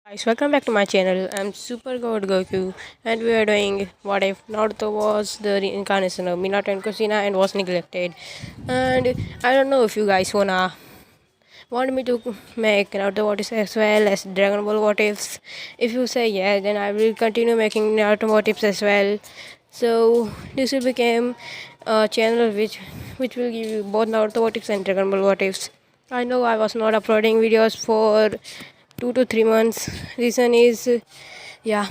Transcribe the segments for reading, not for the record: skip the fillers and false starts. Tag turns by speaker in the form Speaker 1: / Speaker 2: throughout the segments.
Speaker 1: Guys, welcome back to my channel. I'm Super God Goku, and we are doing what if Naruto was the reincarnation of Minato and Kushina and was neglected. And I don't know if you guys want me to make Naruto what ifs as well as Dragon Ball what ifs. If you say yes, then I will continue making Naruto what ifs as well. So this will become a channel which will give you both Naruto what ifs and Dragon Ball what ifs. I know I was not uploading videos for 2 to 3 months. Reason is, yeah,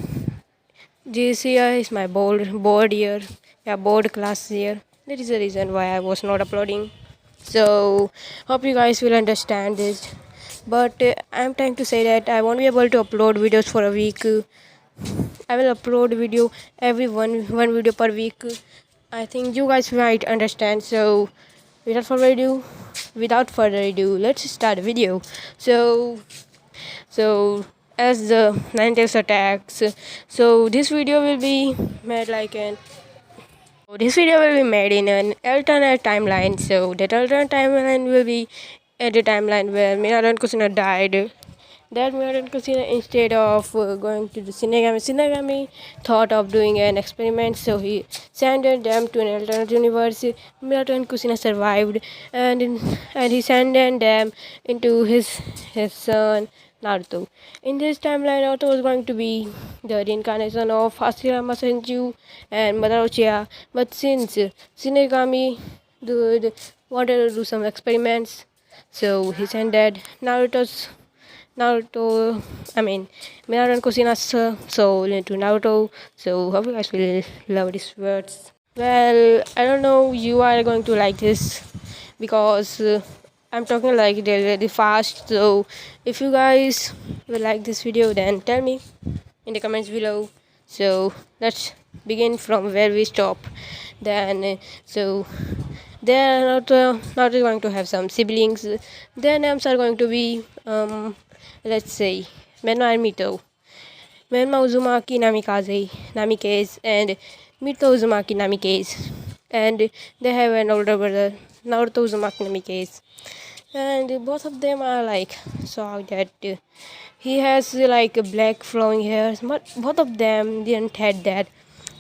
Speaker 1: this year is my board year, yeah, board class year. That is the reason why I was not uploading. So hope you guys will understand this. But I'm trying to say that I won't be able to upload videos for a week. I will upload video every one video per week. I think you guys might understand. So without further ado, let's start the video. So as the Ninetales attacks, so this video will be made in an alternate timeline. So that alternate timeline will be at the timeline where Minato and Kusina died. That Minato and Kusina, instead of going to the Shinigami thought of doing an experiment, so he sent them to an alternate universe. Minato and Kusina survived, and he sent them into his son Naruto. In this timeline, Naruto was going to be the reincarnation of Hashirama Senju and Mother Uchiha, but since Shinigami wanted to do some experiments, so he sent Naruto, I mean, Minato and Kusina's soul into Naruto. So, hope you guys will love these words. Well, I don't know, you are going to like this because I'm talking like really fast. So, if you guys will like this video, then tell me in the comments below. So, let's begin from where we stop. Then, so they are not going to have some siblings. Their names are going to be let's say Menma and Mito. Menma Uzumaki Namikaze and Mito Uzumaki Namikaze. And they have an older brother, Naruto Uzumaki Namikaze. And both of them are like so that he has like black flowing hairs, but both of them didn't had that.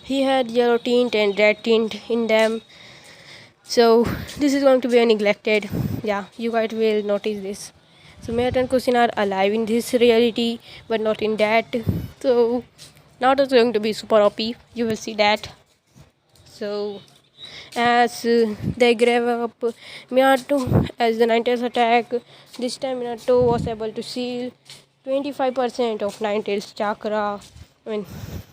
Speaker 1: He had yellow tint and red tint in them. So this is going to be a neglected. Yeah, you guys will notice this. So Minato and Kusina are alive in this reality, but not in that. So now it's going to be super OP. You will see that. So as they grow up, Minato, as the Ninetales attack, this time Minato was able to seal 25% of Ninetales chakra. I mean,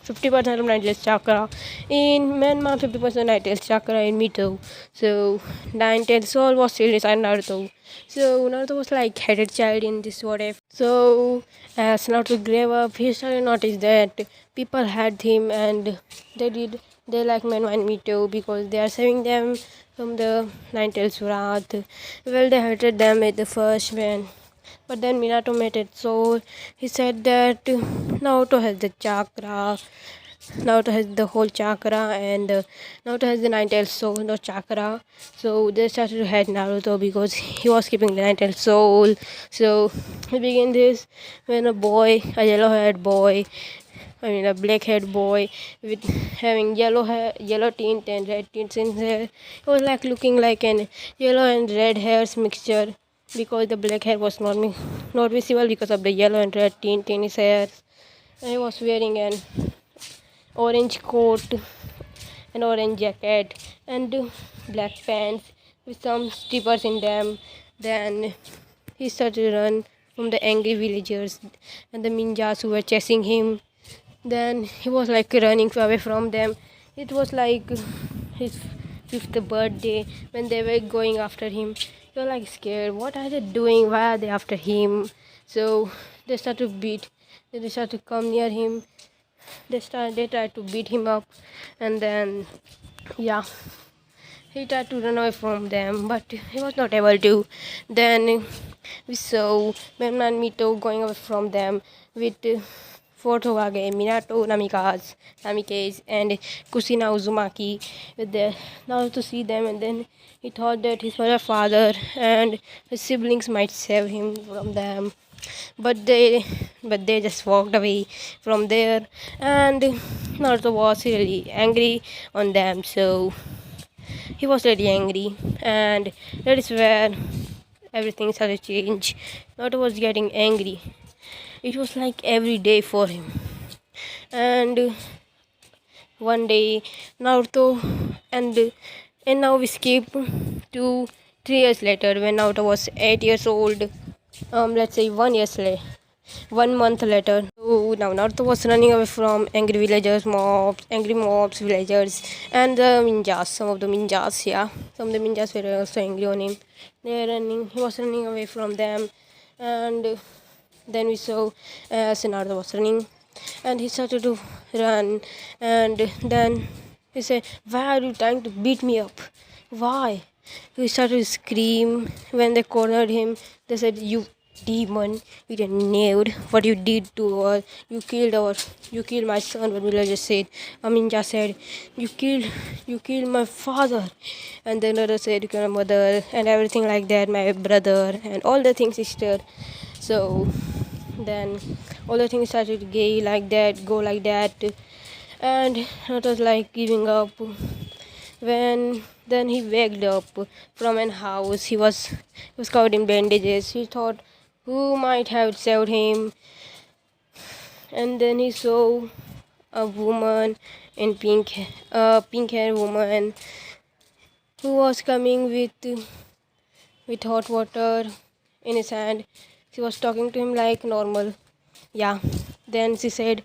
Speaker 1: 50% of Ninetales chakra in Myanmar, 50% Ninetales chakra in Mito. So Ninetales soul was still inside Naruto. So Naruto was like headed child in this what if. So as Naruto grew up, he started to notice that people had him, and they like Myanmar and Mito because they are saving them from the Ninetales wrath. Well, they hated them at the first when. But then Minato made it so he said that Naruto has the chakra. Naruto has the whole chakra, and Naruto has the Ninetales soul, no chakra. So they started to hate Naruto because he was keeping the Ninetales soul. So he began this when a yellow-haired boy, I mean a black-haired boy with having yellow hair, yellow tint and red tints in his hair. He was like looking like an yellow and red hairs mixture because the black hair was not visible because of the yellow and red tint in his hair. And he was wearing an orange coat, an orange jacket, and black pants with some strippers in them. Then he started to run from the angry villagers and the ninjas who were chasing him. Then he was like running away from them. It was like his fifth birthday when they were going after him. You're like scared. What are they doing? Why are they after him? So they start to beat. They start to come near him. They try to beat him up, and then yeah, he tried to run away from them, but he was not able to. Then we saw Memnon and Mito going away from them with fourth Hokage, Minato Namikaze, and Kusina Uzumaki with the now to see them, and then he thought that his father and his siblings might save him from them. but they just walked away from there, and Naruto was really angry on them. So he was really angry, and that is where everything started to change. Naruto was getting angry. It was like every day for him. And one day Naruto, and now we skip to 3 years later when Naruto was 8 years old. Let's say 1 year later, 1 month later. So now Naruto was running away from angry villagers, angry mobs, villagers, and the ninjas. Some of the ninjas, yeah, some of the ninjas were also angry on him. He was running away from them, and then we saw Naruto was running, and he started to run, and then he said, "Why are you trying to beat me up? Why?" He started to scream. When they cornered him, they said, "You demon, you didn't knave what you did to us. You killed my son." What villager said, Aminja said, you killed my father." And then another said, "You killed my mother," and everything like that, my brother, and all the things sister. So then all the things started to go like that, and it was like giving up. When then he waked up from an house. He was covered in bandages. He thought who might have saved him, and then he saw a woman in pink hair woman who was coming with hot water in his hand. She was talking to him like normal. Yeah. Then she said,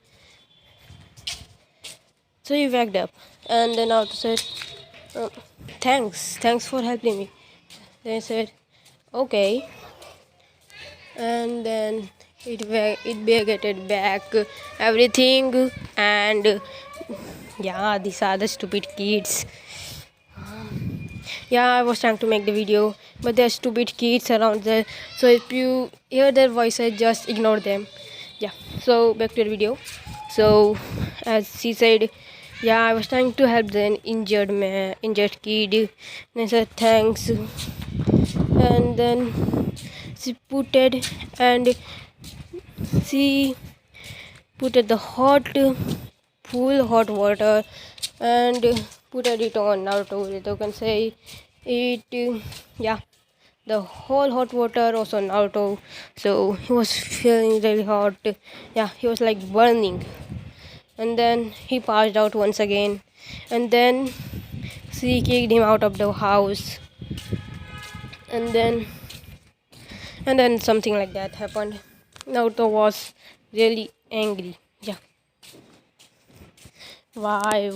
Speaker 1: "So you waked up?" And then Arthur said, thanks for helping me." Then he said, "Okay." And then it vacated back everything, and yeah, these are the stupid kids. Yeah, I was trying to make the video, but there are stupid kids around there, so if you hear their voices, just ignore them. Yeah, so back to the video. So as she said, yeah, I was trying to help the injured kid, and I said thanks. And then she put it, and she put the full hot water, and put it on Naruto. You can say it, yeah, the whole hot water was on Naruto, so he was feeling really hot. Yeah, he was like burning, and then he passed out once again, and then she kicked him out of the house, and then something like that happened. Naruto was really angry. Yeah. Why?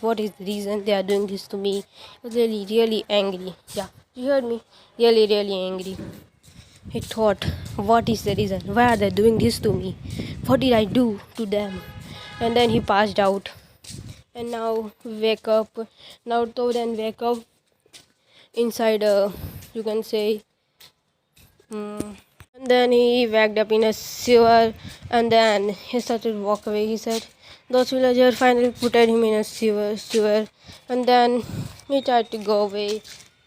Speaker 1: What is the reason they are doing this to me? He was really angry. Yeah, you heard me. Really angry. He thought, what is the reason? Why are they doing this to me? What did I do to them? And then he passed out. And now wake up. Naruto then wake up inside you can say, and then he waked up in a sewer, and then he started to walk away. He said, those villagers finally put him in a sewer, and then he tried to go away.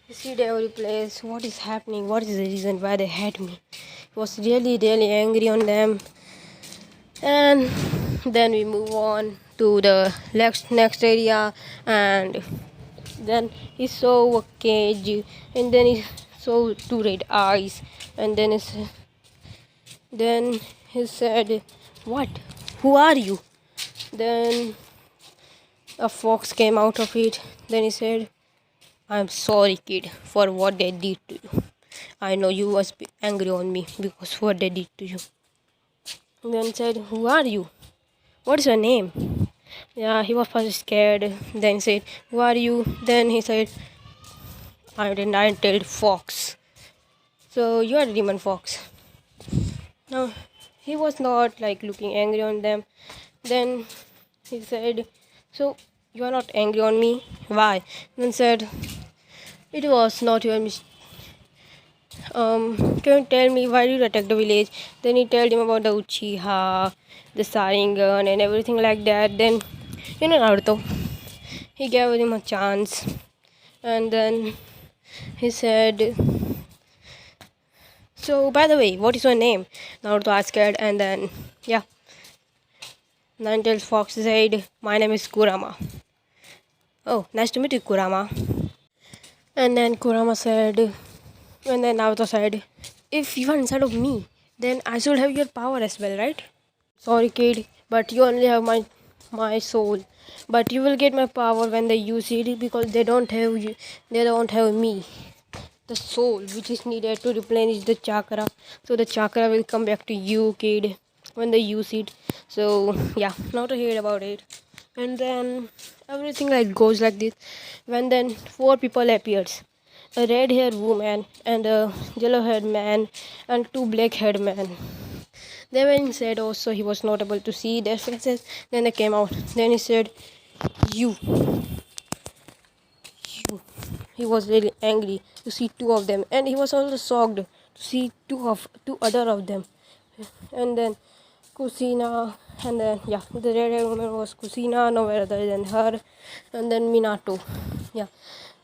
Speaker 1: He see every place. What is happening? What is the reason why they hate me? He was really angry on them. And then we move on to the next area, and then he saw a cage, and then he saw two red eyes, and then he said, "What? Who are you?" Then a fox came out of it. Then he said, "I'm sorry, kid, for what they did to you. I know you must be angry on me because what they did to you." And then said, "Who are you? What is your name?" Yeah, he was first scared. Then said, "Who are you?" Then he said, "I'm the nine-tailed fox." So you are the demon fox. Now he was not like looking angry on them. Then he said, "So you are not angry on me? Why?" Then said, "It was not your mistake. Can you tell me why did you attack the village?" Then he told him about the Uchiha, the Sharingan, and everything like that. Then Naruto, he gave him a chance, and then he said, So, by the way, what is your name? Naruto asked, and then, yeah, Ninetales Fox said, my name is Kurama. Oh, nice to meet you, Kurama. And then Kurama said, and then Naruto said, if you are inside of me, then I should have your power as well, right? Sorry, kid, but you only have my soul. But you will get my power when they use it because they don't have you. They don't have me. The soul which is needed to replenish the chakra, so the chakra will come back to you, kid, when they use it. So yeah, not to hear about it. And then everything like goes like this. When then four people appears, a red haired woman and a yellow haired man and two black haired men. They went said also he was not able to see their faces. Then they came out. Then he said, you. He was really angry to see two of them, and he was also shocked to see two other of them. And then Kushina, and then yeah, the red woman was Kushina, nowhere other than her, and then Minato. Yeah,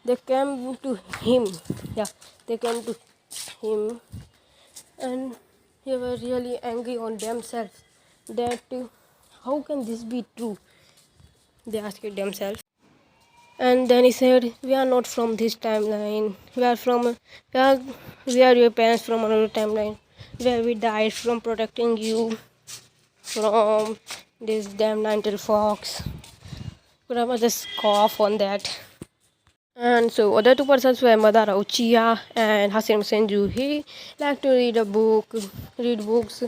Speaker 1: they came to him. Yeah, they came to him, and they were really angry on themselves. That how can this be true? They asked themselves. And then he said, we are not from this timeline. We are your parents from another timeline where we died from protecting you from this damn Ninetale Fox. Kurama just cough on that. And so other two persons were Madara Uchiha and Hashirama Senju. He liked to read books,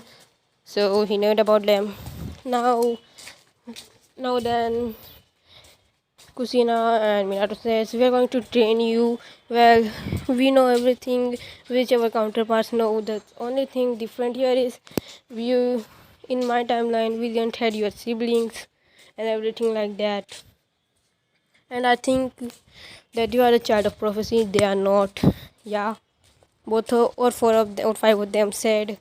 Speaker 1: so he knew about them. Now then Kushina and Minato says, we are going to train you. Well, we know everything which our counterparts know. The only thing different here is in my timeline, we didn't have your siblings and everything like that. And I think that you are a child of prophecy. They are not. Yeah, both or four of them or five of them said.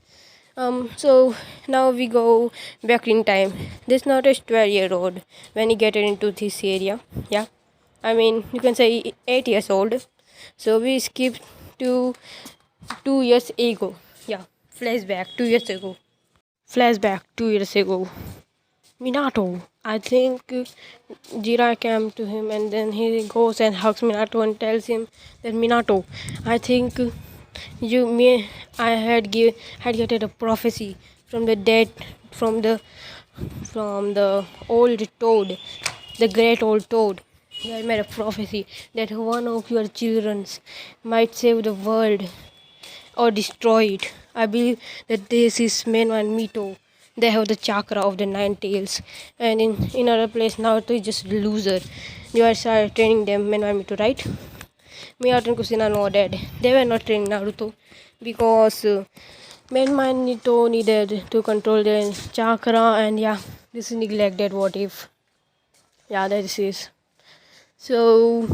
Speaker 1: So now we go back in time. This not a 12-year-old when he get into this area. Yeah, I mean you can say 8 years old. So we skip to 2 years ago. Yeah, flashback 2 years ago. Flashback 2 years ago. Minato. I think Jira came to him and then he goes and hugs Minato and tells him that Minato, I think I had getted a prophecy from the dead, from the old toad, the great old toad. I made a prophecy that one of your children might save the world or destroy it. I believe that this is Menma and Mito. They have the chakra of the nine tails, and in other place Naruto is just loser. You are started training them, Menma and Mito, right? Minato and Kushina nodded. They were not training Naruto because Menma and Mito needed to control their chakra, and yeah, this is neglected. What if? Yeah, this is. So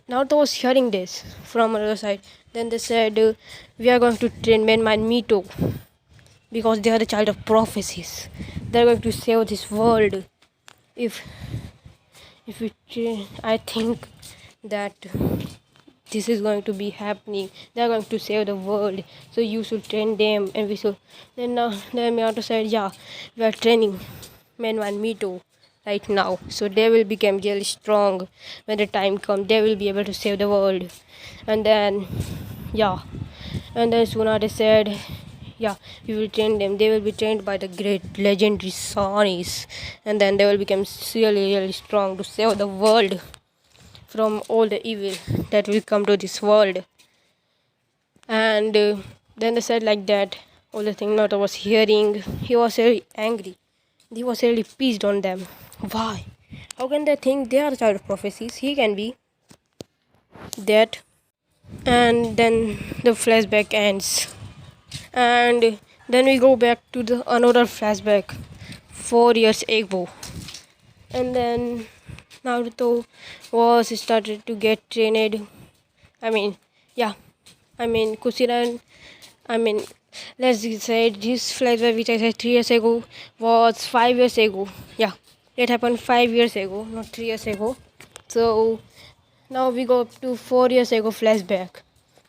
Speaker 1: Naruto was hearing this from another side. Then they said, we are going to train Menma and Mito because they are the child of prophecies. They are going to save this world. If we train, I think that this is going to be happening. They are going to save the world. So you should train them, and we should. Then Minato said, yeah, we are training Menma and Mito right now, so they will become really strong when the time comes. They will be able to save the world. And then Tsunade said, yeah, we will train them. They will be trained by the great legendary Sonis, and then they will become really strong to save the world from all the evil that will come to this world. And then they said like that. All the thing Naruto was hearing, he was really angry. He was really pissed on them. Why? How can they think they are the child of prophecies? He can be that. And then the flashback ends. And then we go back to the another flashback 4 years ago. And then Naruto was started to get trained. Kushina. Let's say this flashback which I said 3 years ago was 5 years ago. Yeah, it happened 5 years ago, not 3 years ago. So now we go to 4 years ago flashback.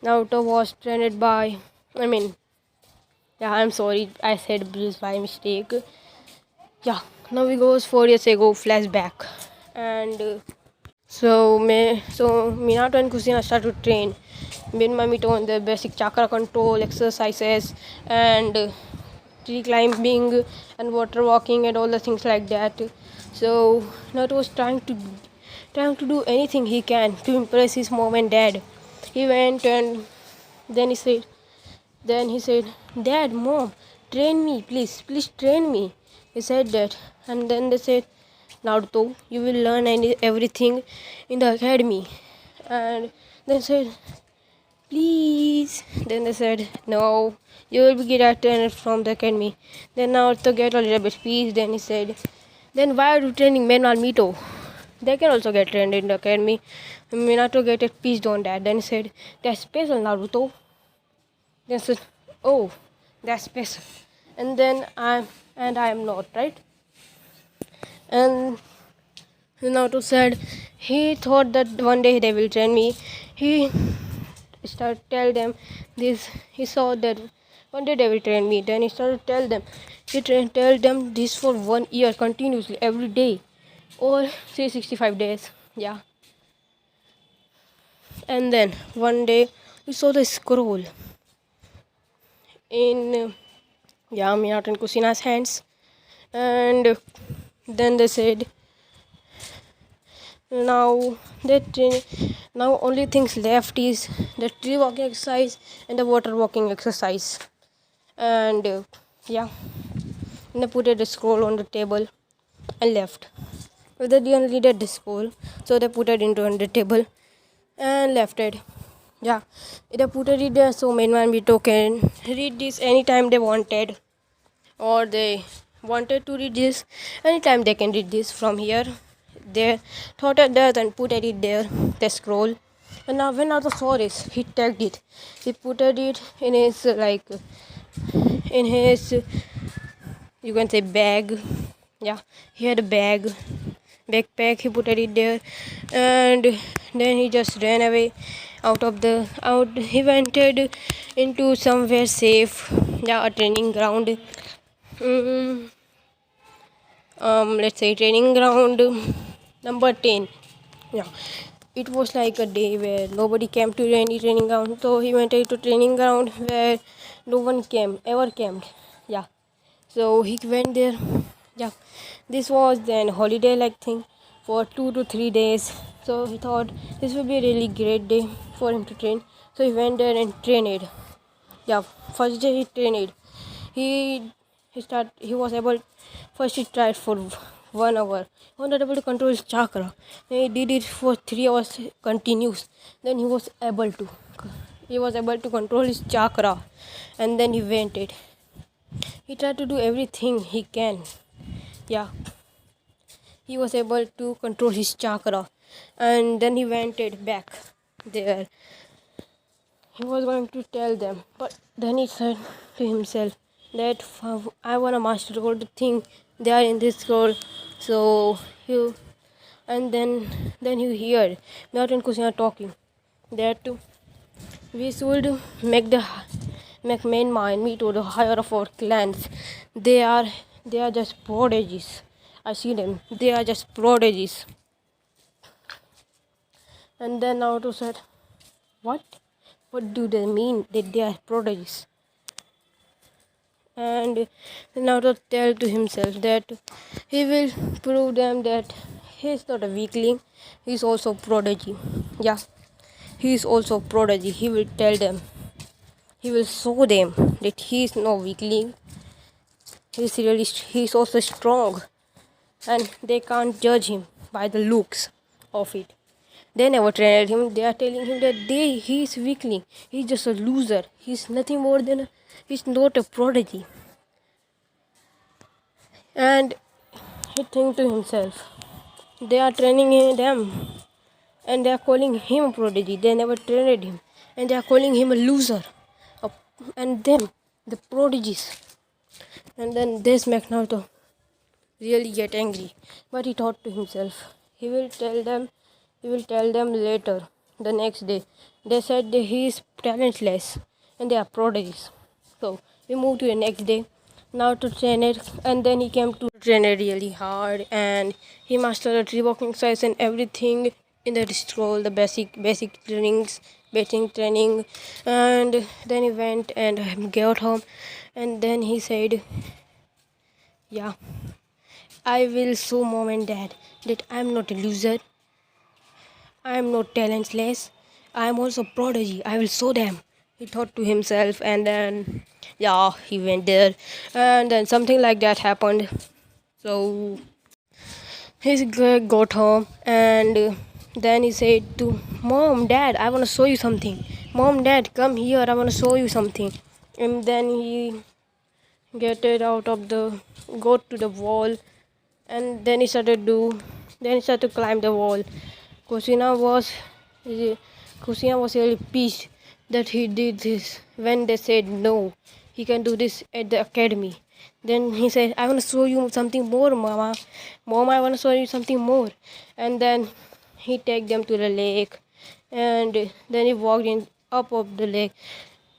Speaker 1: Naruto was trained by, I mean, yeah, I'm sorry, I said Bruce by mistake. Yeah, now we goes 4 years ago, flashback. And so Minato and Kushina start to train. Min Mamito on the basic chakra control exercises and tree climbing and water walking and all the things like that. So Naruto was trying to do anything he can to impress his mom and dad. He went and then he said Dad, Mom, train me, please train me. He said that, and then they said, Naruto, you will learn everything in the academy. And they said, please. Then they said, no, you will be trained from the academy. Then Naruto get a little bit peace. Then he said, then why are you training men on Mito? They can also get trained in the academy. Minato get a peace on that. Then he said, that's special, Naruto. Then said, oh, that's special. And then I am not, right? And Naruto said he thought that one day they will train me. He started tell them this. He saw that one day they will train me. Then he started tell them. Tell them this for 1 year continuously every day, or 365 days. Yeah. And then one day we saw the scroll in Minato and Kushina's hands, and then they said now now only things left is the tree walking exercise and the water walking exercise. And and they put the scroll on the table and left. But they didn't read the scroll, so they put it into on the table and left it. Yeah, they put it there so Menman Mito can read this anytime they wanted, or they wanted to read this anytime they can read this from here. They thought of that and put it there, the scroll. And now when Naruto saw this, he tagged it. He put it in his in his, you can say, bag. Yeah, he had a backpack. He put it there, and then he just ran away out. He went into somewhere safe. Yeah, a training ground. Let's say training ground number 10. Yeah, it was like a day where nobody came to any training ground, so he went to training ground where no one ever came. Yeah, so he went there. Yeah, this was then holiday like thing for 2 to 3 days, so he thought this would be a really great day for him to train, so he went there and trained. Yeah, first day he trained. He was able. First he tried for 1 hour. He was not able to control his chakra. Then he did it for 3 hours continuous. Then he was able to control his chakra, and then he went it. He tried to do everything he can. Yeah, he was able to control his chakra, and then he went it back there. He was going to tell them, but then he said to himself that I want to master all the thing they are in this scroll. So and then you hear Naruto and Kushina talking that we should make Myanmar and Mito the higher of our clans. They are just prodigies. I see them. They are just prodigies. And then Naruto said, what? What do they mean that they are prodigies? And Naruto tell to himself that he will prove them that he is not a weakling, he is also prodigy. Yeah, he is also prodigy. He will tell them, he will show them that he is no weakling. He is also strong, and they can't judge him by the looks of it. They never trained him. They are telling him that he is weakling. He is just a loser. He is nothing more than he's not a prodigy. And he think to himself, they are training them, and they are calling him a prodigy. They never trained him, and they are calling him a loser, and them the prodigies. And then this makes Naruto really get angry. But he thought to himself, he will tell them later the next day. They said that he is talentless and they are prodigies. So we moved to the next day. Now to train it, and then he came to train it really hard, and he mastered the tree walking exercise and everything in the stroll, the basic trainings, basic training, and then he went and got home, and then he said, "Yeah, I will show mom and dad that I'm not a loser. I'm not talentless. I'm also prodigy. I will show them." He thought to himself, and then yeah, he went there, and then something like that happened. So he got home, and then he said to mom, dad, I want to show you something. Mom, dad, come here. I want to show you something. And then he get it out of the go to the wall, and then he started to climb the wall. Kushina was Kushina was really pissed that he did this when they said no, he can do this at the academy. Then he said, I want to show you something more, mama. Mom, I want to show you something more. And then he take them to the lake, and then he walked in up of the lake.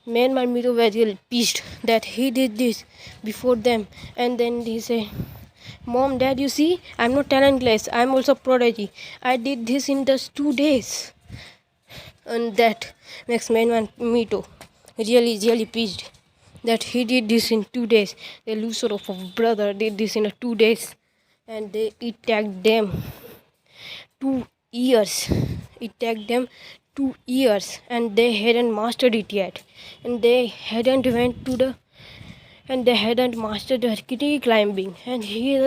Speaker 1: Man, my Mito was really pissed that he did this before them. And then he said, Mom, Dad, you see, I'm not talentless. I'm also prodigy. I did this in just 2 days. And that makes man Mito really pissed that he did this in 2 days. The loser of a brother did this in 2 days, and it took them 2 years. It took them 2 years, and they hadn't mastered it yet, and they hadn't mastered the tree climbing, and he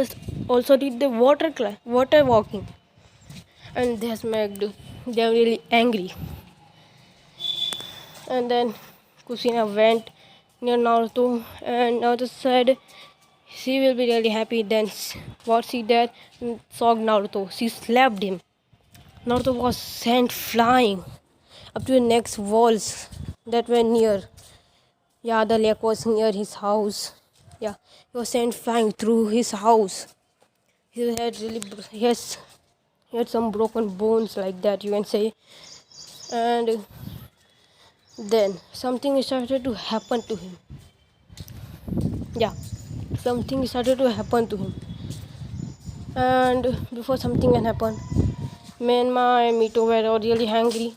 Speaker 1: also did the water walking, and this made them really angry. And then Kushina went near Naruto, and Naruto said she will be really happy. Then what she did, saw Naruto, she slapped him. Naruto was sent flying up to the next walls that were near. Yeah, the lake was near his house. Yeah, he was sent flying through his house. He had some broken bones like that, you can say. And then something started to happen to him. Yeah, something started to happen to him. And before something can happen, Menma and Mito were really hungry.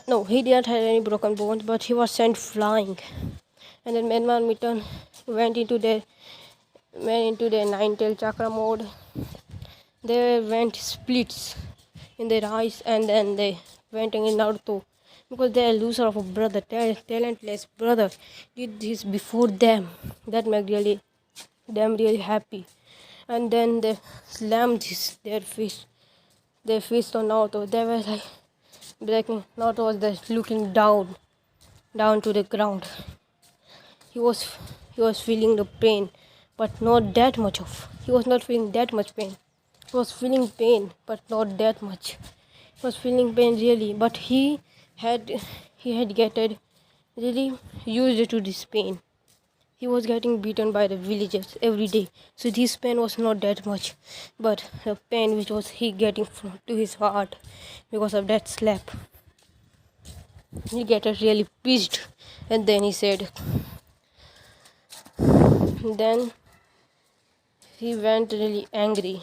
Speaker 1: No, he didn't have any broken bones, but he was sent flying. And then Menma and Mito went into their 9-tail chakra mode. They went splits in their eyes, and then they went in Naruto, because they are loser of a brother, talentless brother, did this before them. That made them really happy. And then they slammed their fist on Naruto. They were like breaking. Naruto was just looking down to the ground. He was feeling the pain, but not that much of. He was not feeling that much pain. He was feeling pain, but not that much. He was feeling pain really, but he had getting really used to this pain. He was getting beaten by the villagers every day, so this pain was not that much. But the pain which was he getting to his heart because of that slap, he got really pissed, and then he said. Then he went really angry.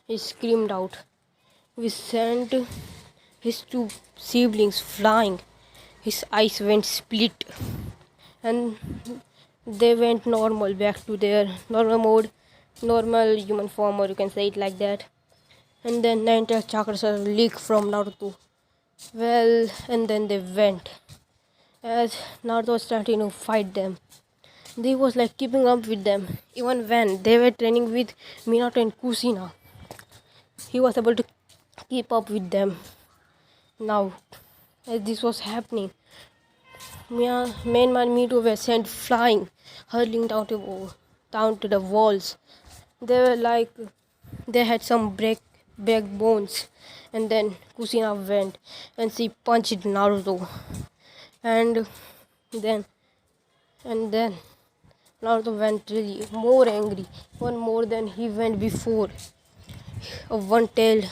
Speaker 1: He screamed out. We sent his 2 siblings flying. His eyes went split, and they went normal, back to their normal mode, normal human form, or you can say it like that. And then 9-tail chakras are leaked from Naruto. Well, and then they went. As Naruto was starting to fight them, they was like keeping up with them. Even when they were training with Minato and Kushina, he was able to keep up with them. Now, as this was happening, main man Mito were sent flying, hurling down to the walls. They were like, they had some backbones. And then Kushina went and she punched Naruto. And then Naruto went really more angry, one more than he went before. A one tail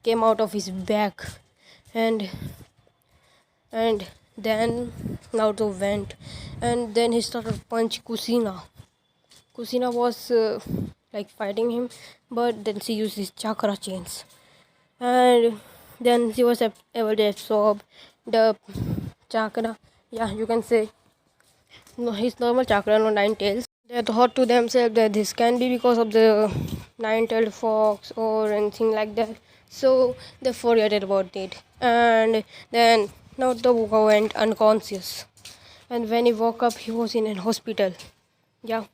Speaker 1: came out of his back, and and then Naruto went, and then he started punch Kushina. Kushina was like fighting him, but then she used his chakra chains, and then she was able to absorb the chakra. Yeah, you can say no, his normal chakra, no nine tails. They thought to themselves that this can be because of the nine-tailed fox or anything like that. So they forgot about it, and then Naruto went unconscious. And when he woke up, he was in an hospital. Yeah,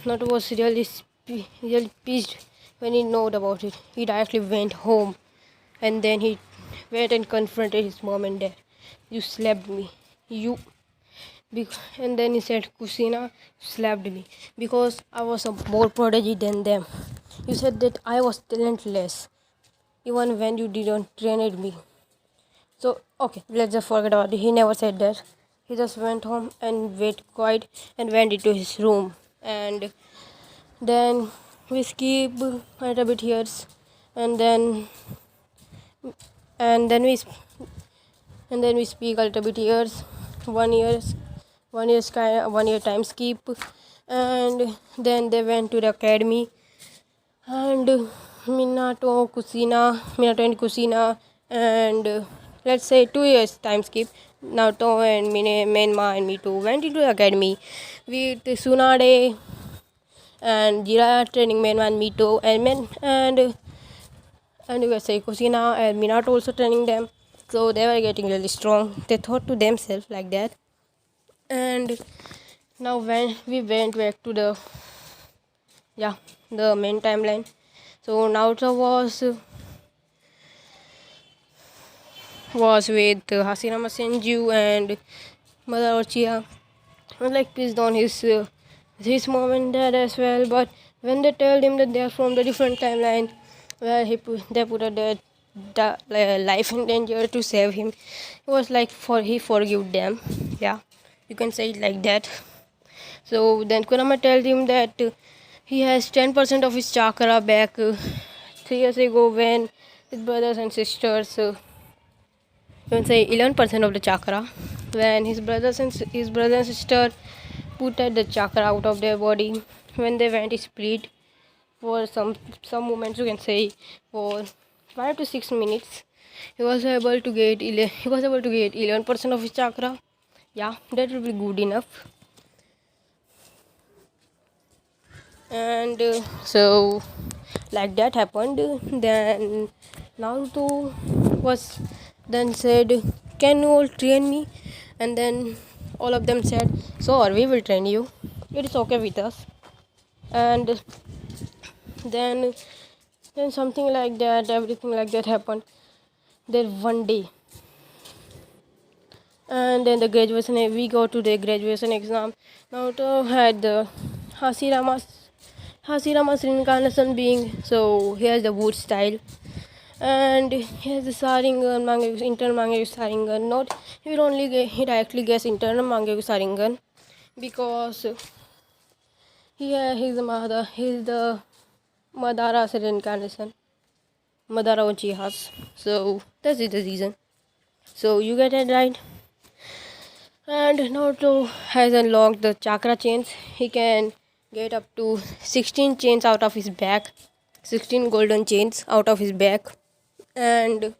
Speaker 1: Naruto was really pissed when he knew about it. He directly went home, and then he went and confronted his mom and dad. You slapped me. You and then he said, Kushina slapped me because I was a more prodigy than them. You said that I was talentless even when you didn't train me. So, okay, let's just forget about it. He never said that. He just went home and waited quiet and went into his room. And then we skip a little bit here, and then and then we speak a little bit here. 1 year, 1 year time skip, and then they went to the academy, and Minato and Kushina, and let's say 2 years time skip. Naruto and Menma and Mito went into the academy with Tsunade and Jiraiya training Menma and Mito, and you can say Kushina and Minato also training them. So they were getting really strong. They thought to themselves like that. And now when we went back to the main timeline. So Naruto was with Hashirama Senju and Mother Uchiha. I was like pissed on his mom and dad as well. But when they told him that they are from the different timeline, where they put the life in danger to save him, it was like he forgave them. Yeah, you can say it like that. So then Kurama tells him that he has 10% of his chakra back 3 years ago when his brothers and sisters, you can say 11% of the chakra, when his brother and sister put the chakra out of their body, when they went split for some moments, you can say for 5 to 6 minutes, he was able to get 11% of his chakra. Yeah, that will be good enough. And so like that happened. Then Naruto was then said, can you all train me? And then all of them said, sure, we will train you, it is okay with us. And then something like that, everything like that happened there one day. And then we go to the graduation exam. Naruto had the Hashirama's reincarnation being, so he has the wood style, and he has the Sharingan, internal Mangekyo Sharingan. Not he will only he directly gets internal Mangekyo Sharingan because he's the Madara's reincarnation, Madara Uchiha's. So that's the reason. So you get it right. And Naruto has unlocked the chakra chains. He can get up to 16 chains out of his back, 16 golden chains out of his back. And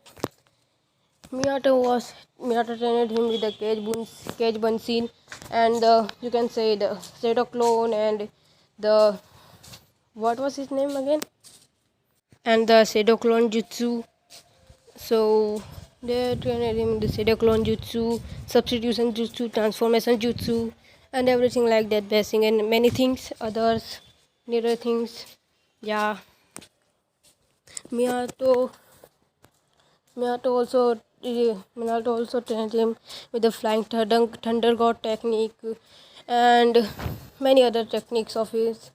Speaker 1: Minato trained him with the cage bunsin, and you can say the Shadow Clone and the, what was his name again? And the Shadow Clone Jutsu. So they trained him the Shadow Clone Jutsu, Substitution Jutsu, Transformation Jutsu, and everything like that, basing and many things, others, nearer things. Yeah. Minato also trained him with the flying thunder god technique and many other techniques of his,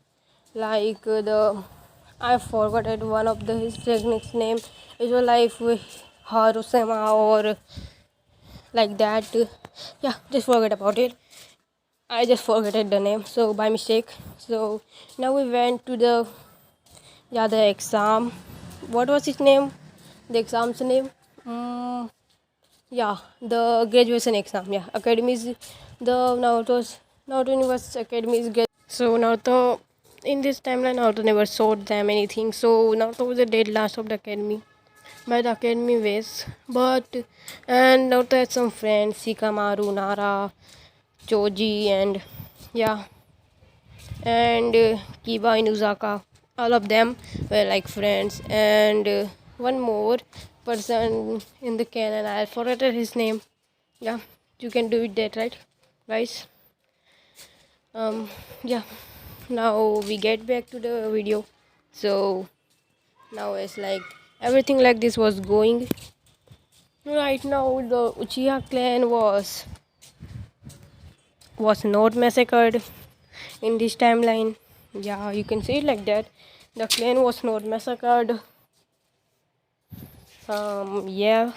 Speaker 1: like I forgot one of his techniques name. It was like Harusema or like that. Yeah, just forget about it. I just forgot the name, so by mistake. So now we went to the exam. What was his name? The exam's name? mm, yeah, the graduation exam. Yeah, academies, the Naruto Universe Academy is get. So Naruto, in this timeline, Naruto never showed them anything. So Naruto was the dead last of the academy by the academy ways. But and Naruto had some friends, Shikamaru, Nara, Choji, and yeah, and Kiba Inuzaka. All of them were like friends, and one more person in the canon. I forgot his name. Yeah, you can do it that, right, guys? Yeah. Now we get back to the video. So now it's like everything like this was going. Right now the Uchiha clan was not massacred in this timeline. Yeah, you can say it like that. The clan was not massacred. Yeah.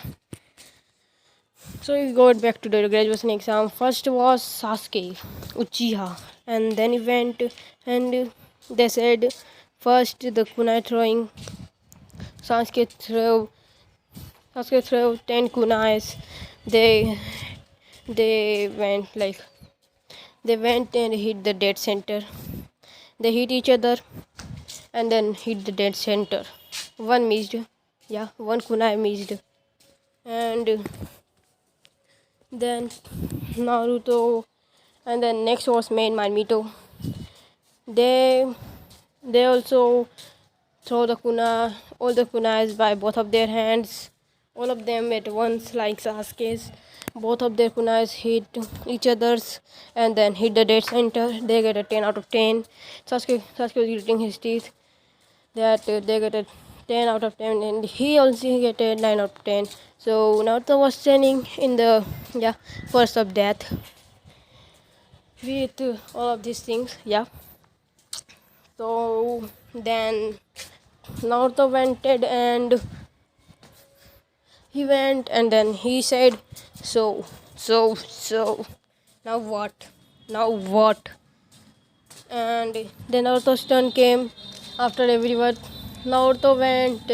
Speaker 1: So we got back to the graduation exam. First was Sasuke Uchiha, and then he went and they said first the kunai throwing. Sasuke threw Sasuke threw 10 kunais. They they went like they went and hit the dead center. They hit each other and then hit the dead center. One missed. Yeah, one kunai missed. And then Naruto, and then next was main Manmito. They they also throw the all the kunais by both of their hands, all of them at once like Sasuke's. Both of their kunais hit each other's and then hit the dead center. They get a 10 out of 10. Sasuke was gritting his teeth that they get a 10 out of 10, and he also get a 9 out of 10. So Naruto was standing in the first of death with all of these things. Yeah. So then Naruto went and then he said, so now what? And then Naruto's turn came after everyone. Naruto went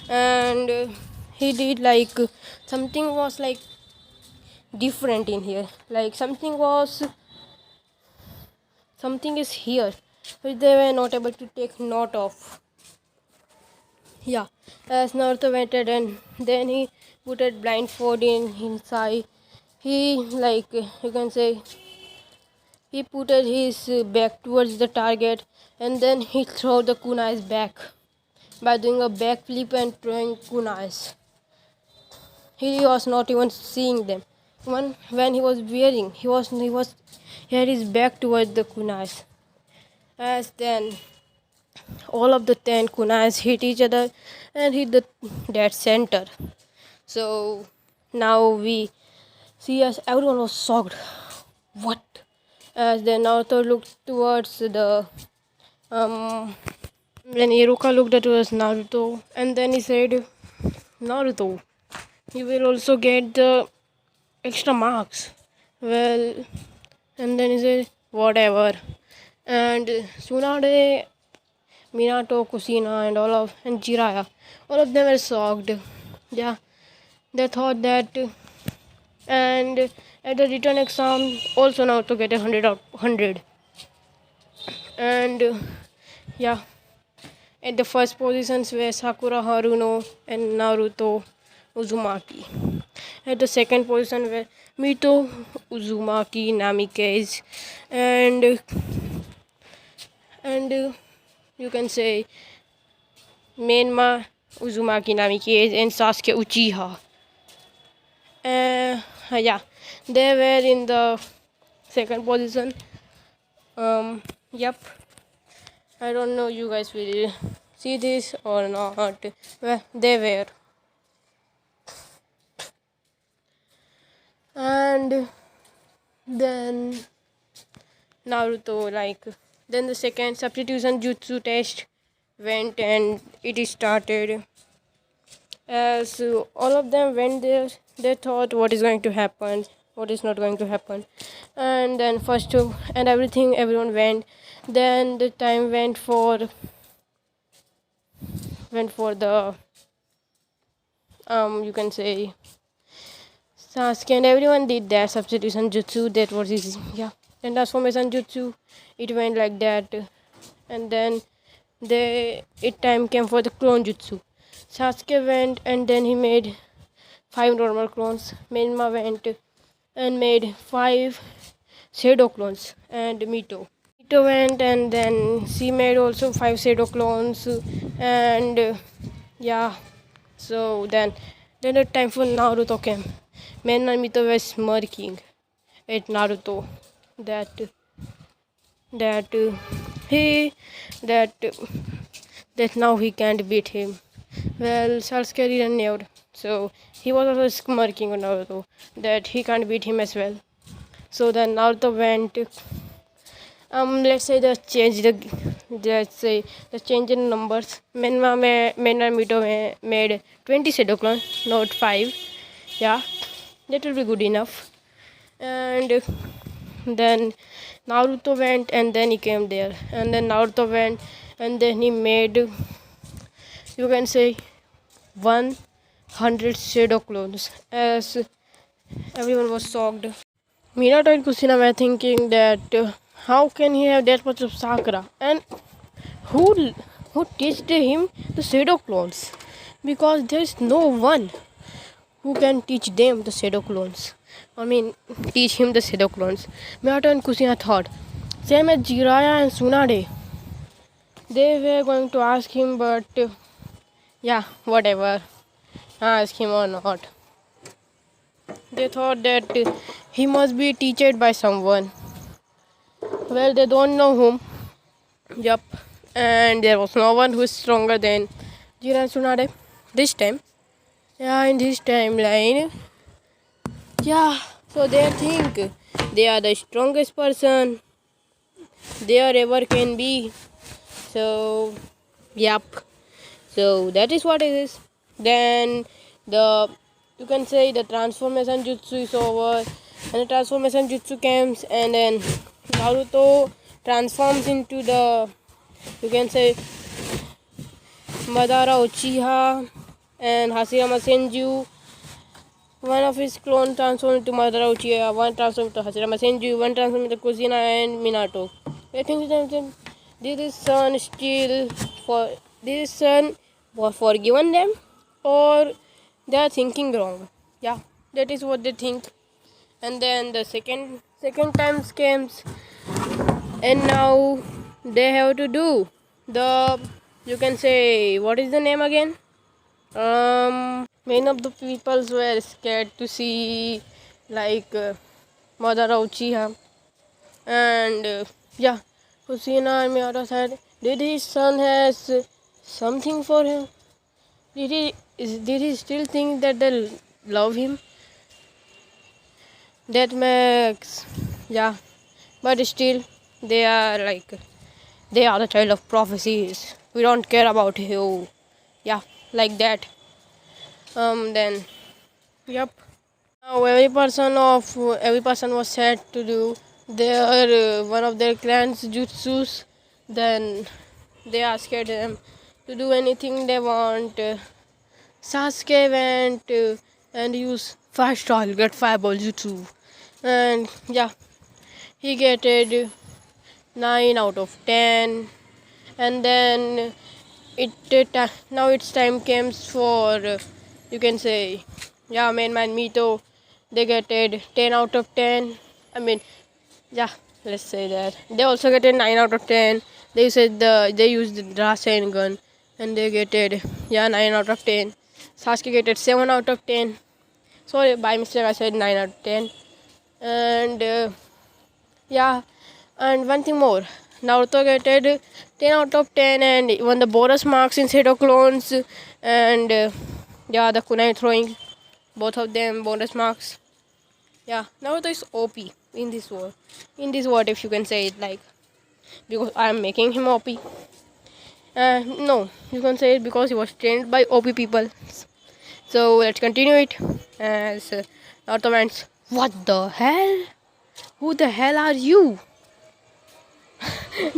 Speaker 1: and he did like something was like different in here. Like something is here which they were not able to take note of. Yeah, as Naruto went and then he put a blindfold in his eye. He like you can say he put his back towards the target and then he threw the kunais back by doing a backflip and throwing kunais. He was not even seeing them. When he was wearing, he had his back towards the kunais. As then all of the 10 kunais hit each other and hit the dead center. So now we see as everyone was shocked. What? As then Naruto looked towards the when Iruka looked at towards Naruto and then he said, Naruto, you will also get the extra marks. Well, and then he said, whatever. And Tsunade, Minato, Kushina, and Jiraiya, all of them were shocked. Yeah, they thought that. And at the written exam, also Naruto get 100 out 100. And yeah, at the first positions were Sakura Haruno and Naruto Uzumaki. At the second position were Mito, Uzumaki, Namikaze, and you can say Menma, Uzumaki, Namikaze, and Sasuke Uchiha. Yeah, they were in the second position. Yep. I don't know you guys will see this or not. Well, they were. And then Naruto, then the second substitution jutsu test went and it started. As all of them went there, they thought what is going to happen, what is not going to happen. And then everyone went. Then the time went for the You can say Sasuke and everyone did their substitution jutsu. That was easy. Yeah. Then transformation jutsu. It went like that, and then it time came for the clone jutsu. Sasuke went and then he made 5 normal clones. Menma went and made 5 shadow clones and Mito went and then she made also 5 shadow clones and yeah. So then the time for Naruto came. Men and Mito were smirking at Naruto that that he that that now he can't beat him. Well, Sasuke didn't know, so he was also smirking on Naruto that he can't beat him as well. So then Naruto went. Let's say the change in numbers. Men and Mito made 20 shadow clones, not 5. Yeah, that will be good enough. And then Naruto went and then he came there. And then Naruto went and then he made, you can say, 100 shadow clones. As everyone was shocked. Minato and Kushina were thinking that how can he have that much of Sakura? And who teached him the shadow clones? Because there is no one who can teach them the shadow clones. I mean, teach him the shadow clones. Minato and Kushina thought, same as Jiraiya and Tsunade. They were going to ask him, but yeah, whatever. Ask him or not. They thought that he must be taught by someone. Well, they don't know whom. Yup. And there was no one who is stronger than Jiraiya and Tsunade this time. Yeah, in this timeline. Yeah, so they think they are the strongest person there ever can be. So, yup. So that is what it is. Then you can say the transformation jutsu is over, and the transformation jutsu comes, and then Naruto transforms into the, you can say, Madara Uchiha and Hashirama Senju. One of his clones transforms into Madara Uchiha, one transforms into Hashirama Senju, one transforms into Kushina and Minato. I think this son still this son was forgiven them, or they are thinking wrong. Yeah, that is what they think. And then the second time comes, and now they have to do the, you can say, what is the name again? Many of the peoples were scared to see like Madara Uchiha, and yeah, Kushina and Minato said, did his son has something for him? Did he still think that they love him? That makes, yeah, but still they are the child of prophecies. We don't care about you. Yeah, like that. Then, yep. Now every person was said to do their one of their clan's jutsus. Then they asked them to do anything they want. Sasuke went and used fast style, get fireball jutsu, and yeah, he get it 9 out of 10. And then now it's time comes for you can say, yeah, main man Mito, they get it 10 out of 10. I mean, yeah, let's say that they also get a 9 out of 10. They said they used the Rasen gun and they get it, yeah, 9 out of 10. Sasuke get it 7 out of 10. Sorry, by mistake I said 9 out of 10. And yeah, and one thing more, Naruto get it 10 out of 10 and won the bonus marks instead of clones. And yeah, the kunai throwing, both of them bonus marks. Yeah, Naruto is OP in this war. In this world, if you can say it, like, because I am making him OP. No, you can say it because he was trained by OP people. So let's continue it. As Naruto went, what the hell? Who the hell are you?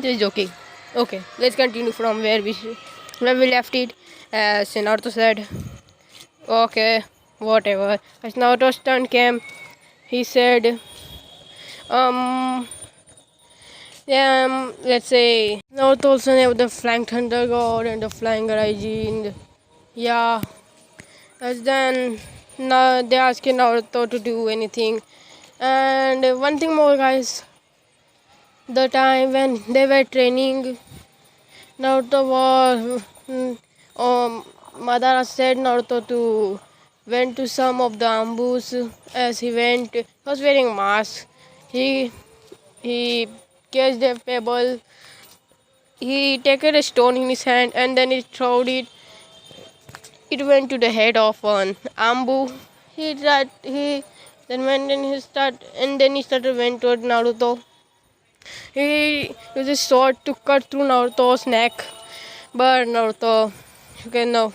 Speaker 1: Just joking. Okay, let's continue from where we left it. As Naruto said, Okay, whatever. As Naruto's turn came, he said, um, yeah, let's say Naruto also have the flying thunder god and the flying Raijin. Yeah, as then now they asking Naruto to do anything. And one thing more, guys. The time when they were training, Naruto was Madara said Naruto to went to some of the ambush. As he went, he was wearing mask. He catched a pebble. He taken a stone in his hand and then he throwed it. It went to the head of an ambu. He then went and he started went toward Naruto. He used his sword to cut through Naruto's neck, but Naruto, you can know,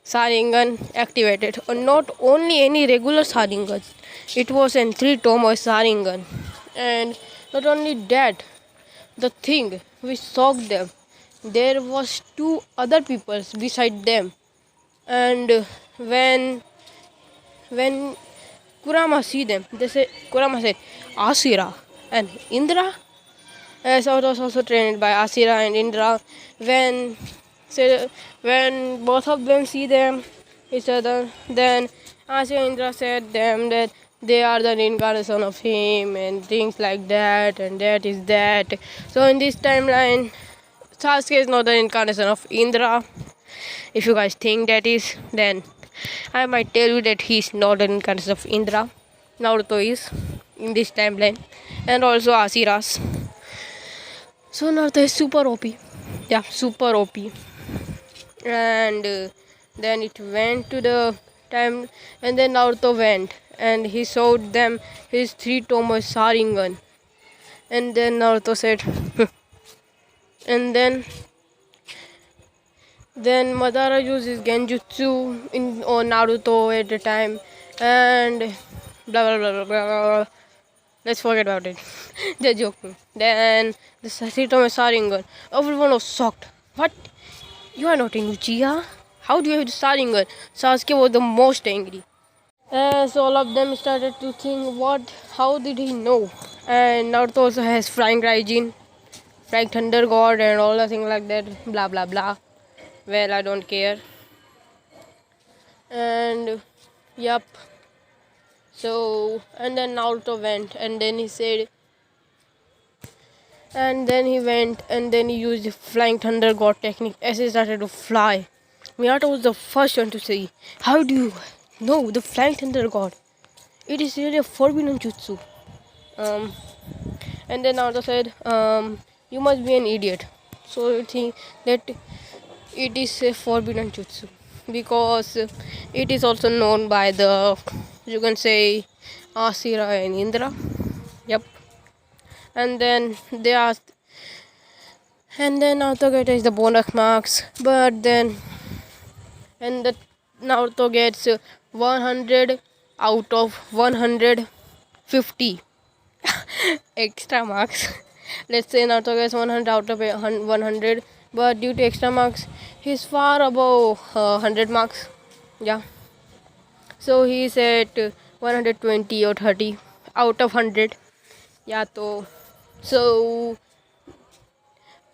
Speaker 1: Sharingan activated. Or not only any regular Sharingan, it was a three-tomer Sharingan. And not only that, the thing which shocked them, there was two other people beside them. And when Kurama see them, Kurama said, Asira and Indra. So it was also trained by Asira and Indra. When both of them see them each other, then Asira and Indra said them that they are the reincarnation of him and things like that, and that is that. So in this timeline, Sasuke is not the reincarnation of Indra. If you guys think that is, then I might tell you that he is not the reincarnation of Indra. Naruto is in this timeline, and also Asira's. So Naruto is super OP. Yeah, super OP. And then it went to the time, and then Naruto went and he showed them his three-tomer Sharingan. And then Naruto said, and then Madara used his Genjutsu on Naruto at the time, and blah blah blah blah blah. Let's forget about it. They're joking. Then the Three-tomer Sharingan. Everyone was shocked. What? You are not in Uchiha? How do you have the Sharingan? Sasuke was the most angry. So all of them started to think, what? How did he know? And Naruto also has Flying Raijin, Flying Thunder God, and all the things like that. Blah blah blah. Well, I don't care. And yup. So, and then Naruto went, and then he said, and then he went, and then he used the Flying Thunder God technique as he started to fly. Minato was the first one to say, how do you know the Flying Thunder God? It is really a forbidden jutsu. And then Naruto said, you must be an idiot. So you think that it is a forbidden jutsu because it is also known by the, you can say, Asira and Indra. Yep. And then they asked, and then Naruto gets the bonus marks, but then, and the Naruto gets 100 out of 150 extra marks. Let's say Naruto gets 100 out of 100, but due to extra marks, he's far above 100 marks. Yeah. So he's at 120 or 30 out of 100. Yeah, so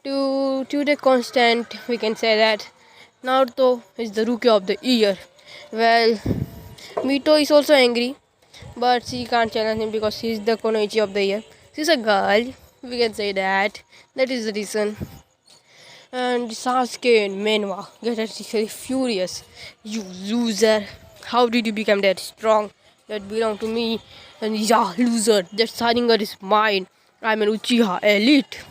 Speaker 1: to the constant, we can say that Naruto is the rookie of the year. Well, Mito is also angry, but she can't challenge him because she's the Konoichi of the year. She's a girl, we can say that. That is the reason. And Sasuke and Menwa get actually furious. You loser! How did you become that strong? That belong to me. And yeah, loser! That Sharingan is mine. I'm an Uchiha elite.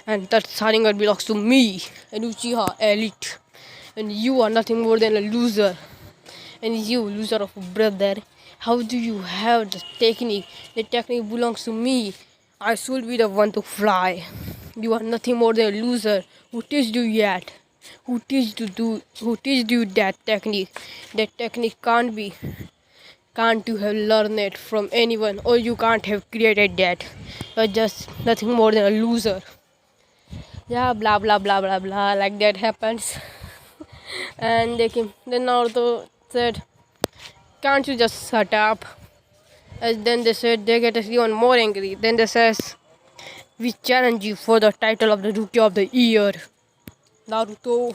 Speaker 1: And that Sharingan belongs to me, an Uchiha elite. And you are nothing more than a loser. And you, loser of a brother, how do you have the technique? The technique belongs to me. I should be the one to fly. You are nothing more than a loser. Who teach you yet? Who teach you that technique? That technique can't you have learned it from anyone, or you can't have created that. You're just nothing more than a loser. Yeah, blah blah blah blah blah, like that happens. And they came. Then Naruto said, "Can't you just shut up?" And then they said they get even more angry. Then they says, "We challenge you for the title of the Rookie of the Year." Naruto,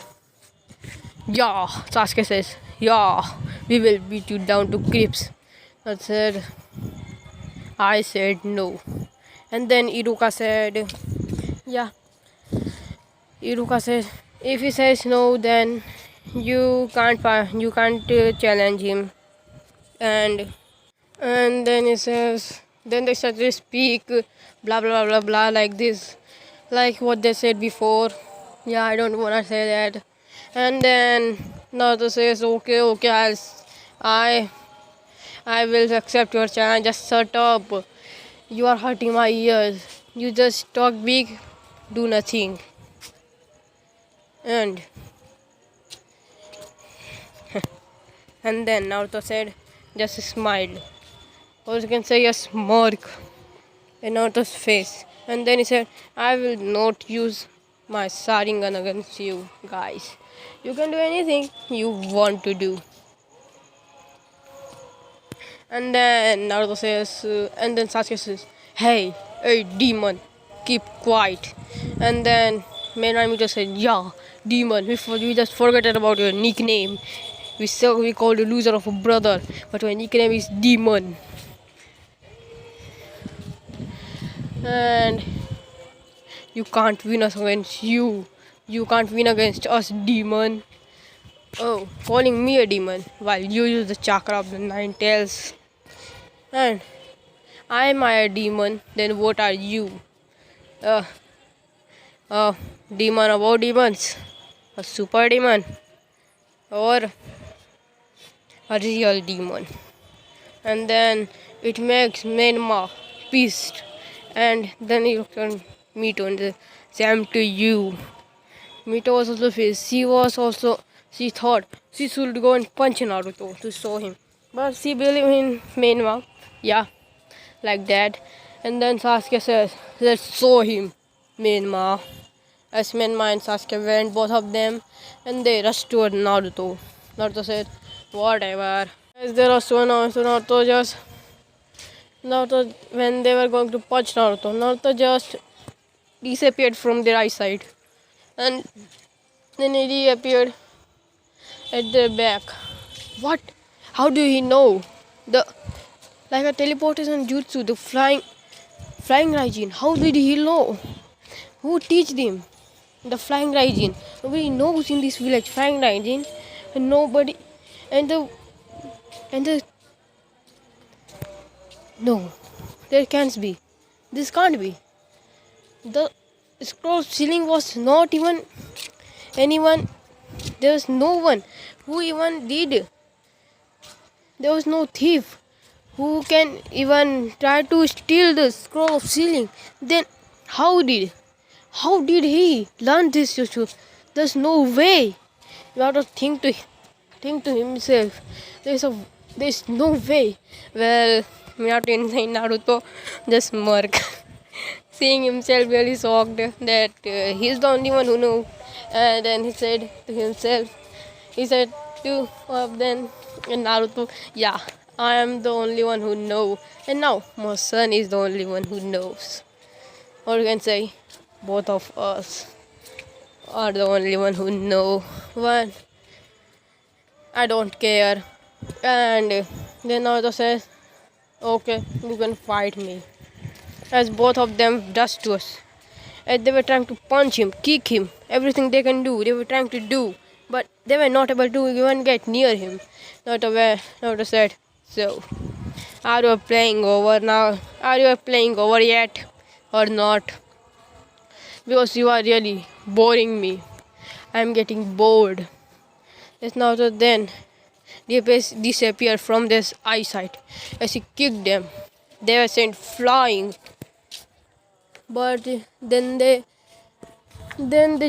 Speaker 1: yeah. Sasuke says, "Yeah, we will beat you down to crisps." I said no. And then Iruka said, yeah. Iruka said, if he says no, then you can't challenge him. And then he says, then they start to speak blah blah blah blah like this, like what they said before. Yeah, I don't wanna say that. And then Naruto says, okay, I I will accept your challenge. Just shut up. You are hurting my ears. You just talk big, do nothing. And and then Naruto said, just smiled. Or you can say a smirk in Naruto's face. And then he said, I will not use my Sharingan against you guys. You can do anything you want to do. And then Naruto says, and then Sasuke says, hey, demon, keep quiet. And then main Naruto said, yeah, demon, we just forgot about your nickname. We called you loser of a brother, but your nickname is demon. And you can't win us against you. You can't win against us, demon. Oh, calling me a demon while you use the chakra of the nine tails. And I'm a demon, then what are you? A demon about demons, a super demon, or a real demon. And then it makes Menma pissed. And then you can Mito and say, Sam to you. Mito was also pissed. She thought she should go and punch Naruto to show him. But she believed in Menma. Yeah, like that. And then Sasuke says, let's show him Menma. As Menma and Sasuke went, both of them, and they rushed toward Naruto. Naruto said, whatever. As they rushed toward Naruto, when they were going to punch Naruto just disappeared from their eyesight. And then he reappeared at their back. What? How do he know? Like a teleportation jutsu, the flying Raijin. How did he know? Who teach him? The flying Raijin. Nobody knows in this village flying Raijin, and nobody, and the no, there can't be. This can't be. The scroll ceiling was not even anyone. There was no one who even did. There was no thief who can even try to steal the scroll of ceiling. Then how did he learn this jutsu? There's no way. You have to think to himself. There's no way. Well, Minato in Naruto just smirk, seeing himself really shocked that he's the only one who knew. And then he said to himself, to them in Naruto, yeah, I am the only one who knows. And now my son is the only one who knows. Or you can say, both of us are the only one who know. One, I don't care. And then Naruto says, okay, you can fight me. As both of them rushed to us. As they were trying to punch him, kick him, everything they can do, they were trying to do. But they were not able to even get near him. Naruto said, so, are you playing over now? Are you playing over yet? Or not? Because you are really boring me. I am getting bored. As Naruto then disappeared from their eyesight. As he kicked them, they were sent flying. But then they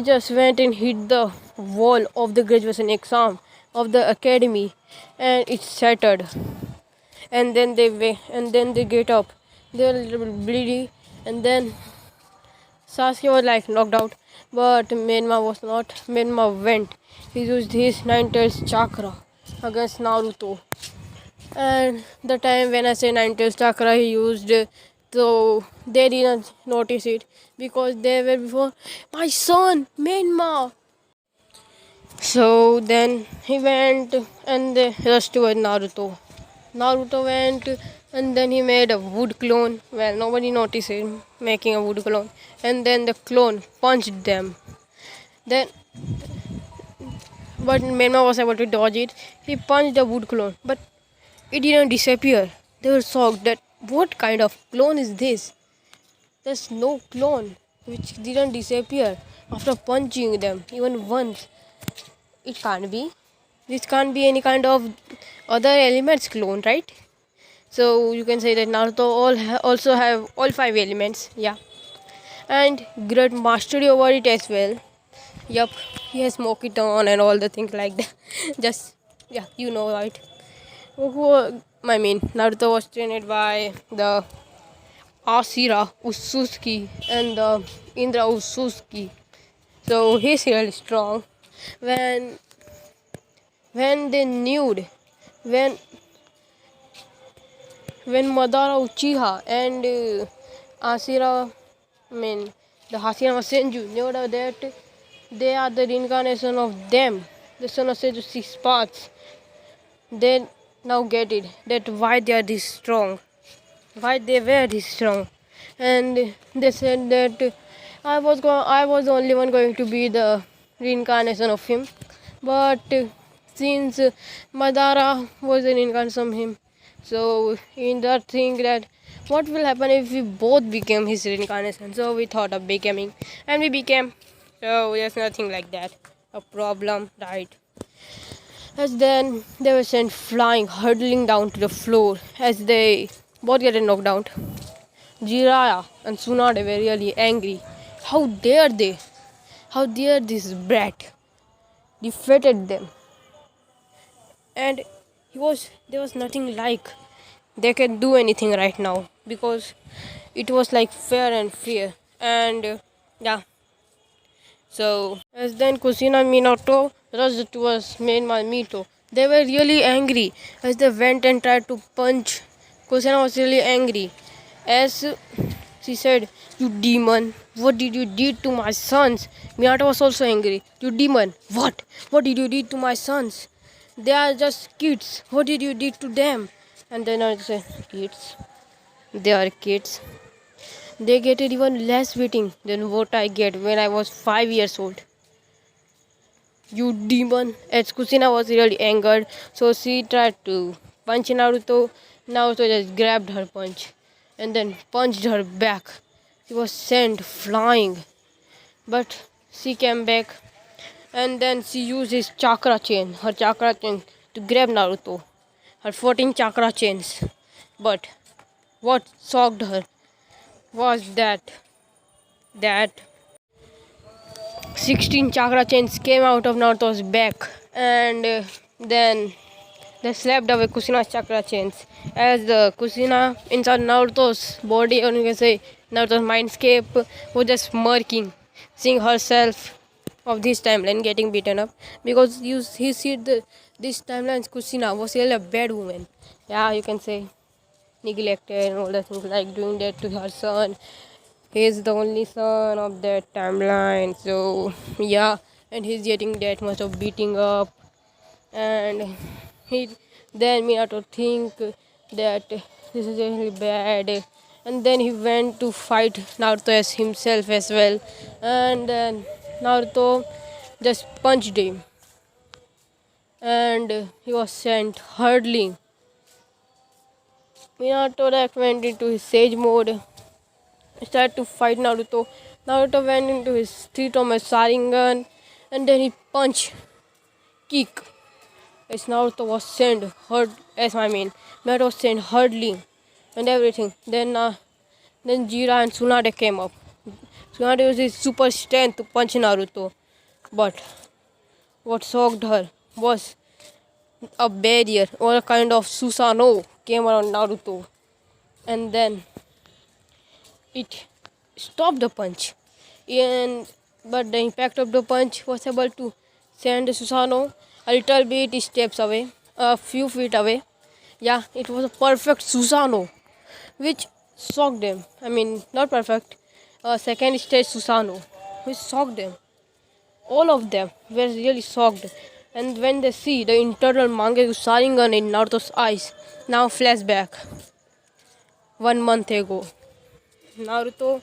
Speaker 1: just went and hit the wall of the graduation exam of the academy, and it shattered. And then they get up. They're a little bleedy, and then Sasuke was like knocked out, but Menma was not. Menma went. He used his nine tails chakra against Naruto. And the time when I say nine tails chakra, he used, so they didn't notice it because they were before my son Menma. So then he went and they rushed toward Naruto. Naruto went and then he made a wood clone. Well, nobody noticed him making a wood clone. And then the clone punched them. Then, but Menma was able to dodge it. He punched the wood clone, but it didn't disappear. They were shocked that what kind of clone is this? There's no clone which didn't disappear after punching them even once. It can't be. This can't be any kind of other elements clone, right? So you can say that Naruto also have all 5 elements, yeah, and great mastery over it as well. Yup, he has smoke it on and all the things like that. Just yeah, you know, right? I mean, Naruto was trained by the Asira Ususki and the Indra Ususki, so he's really strong. When they knew, when Madara Uchiha and Asira, I mean the Hashirama Senju knew that they are the reincarnation of them, the son of Senju 6 parts. They now get it that why they are this strong, why they were this strong, and they said that I was the only one going to be the reincarnation of him, but since Madara was the reincarnation of him, so in that thing that what will happen if we both became his reincarnation, so we thought of becoming and we became. So there's nothing like that a problem, right? As then they were sent flying, hurtling down to the floor as they both get knocked out. Jiraiya and Tsunade were really angry. How dare they? How dare this brat defeated them? And there was nothing like they can do anything right now because it was like fair and fair. And yeah. So as then Kushina and Minato rushed towards Mainma Mito. They were really angry as they went and tried to punch. Kushina was really angry as she said, "You demon, what did you do to my sons?" Minato was also angry. "You demon, what? What did you do to my sons? They are just kids. What did you do to them?" And then I said, "Kids? They are kids. They get it even less beating than what I get when I was 5 years old. You demon." As Kushina was really angered, so she tried to punch Naruto. Naruto just grabbed her punch and then punched her back. She was sent flying, but she came back and then she used her chakra chain, to grab Naruto. Her 14 chakra chains. But what shocked her was that 16 chakra chains came out of Naruto's back, and then they slapped away Kushina's chakra chains. As the Kushina inside Naruto's body, or you can say Naruto's mindscape, was just smirking, seeing herself of this timeline getting beaten up because he see this timeline Kushina was really a bad woman. Yeah, you can say neglected and all the things like doing that to her son. He is the only son of that timeline, so yeah, and he's getting that much of beating up, and he then Minato think that this is really bad, and then he went to fight Naruto as himself as well, and then Naruto just punched him, and he was sent hurtling. Minato like went into his sage mode, started to fight Naruto. Naruto went into his three-tomer Sharingan and then he punched, kick. As Naruto was sent Naruto was sent hurtling and everything. Then Jiraiya and Tsunade came up. Tsunade used his super strength to punch Naruto, but what shocked her was a barrier or a kind of Susanoo came around Naruto, and then it stopped the punch. and but the impact of the punch was able to send Susano a little bit steps away, a few feet away. Yeah, it was a perfect Susano, which shocked them. I mean, not perfect. Second stage Susano, which shocked them. All of them were really shocked. And when they see the internal Mangekyou Sharingan in Naruto's eyes, now flashback 1 month ago. Naruto,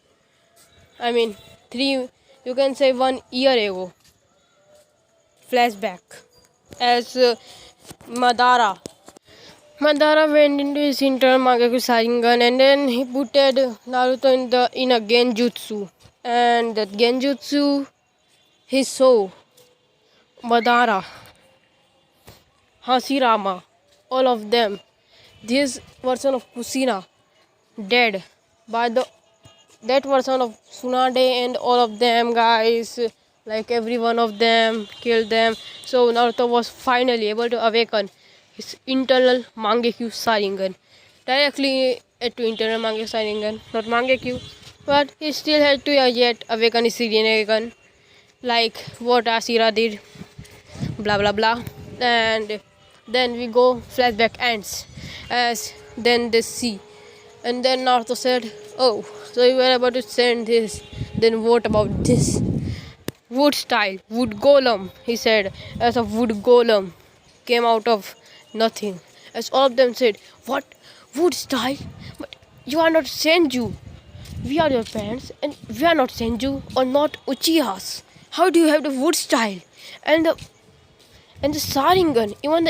Speaker 1: I mean, you can say 1 year ago. Flashback. As Madara went into his internal Mangekyou Sharingan and then he put Naruto in a genjutsu. And that genjutsu, he saw Madara, Hashirama, all of them. This version of Kushina dead by that version of Tsunade and all of them guys, like every one of them killed them. So Naruto was finally able to awaken his internal Mangekyou Sharingan directly to internal Mangekyou Sharingan, not Mangekyou, but he still had to yet awaken his Rinnegan like what Ashira did, blah blah blah. And then we go flashback ends as then they see, and then Naruto said, oh, so you were able to send this, then what about this wood style wood golem, he said, as a wood golem came out of nothing. As all of them said, what, wood style? But you are not Senju, we are your parents and we are not Senju or not Uchihas. How do you have the wood style and the Sharingan, even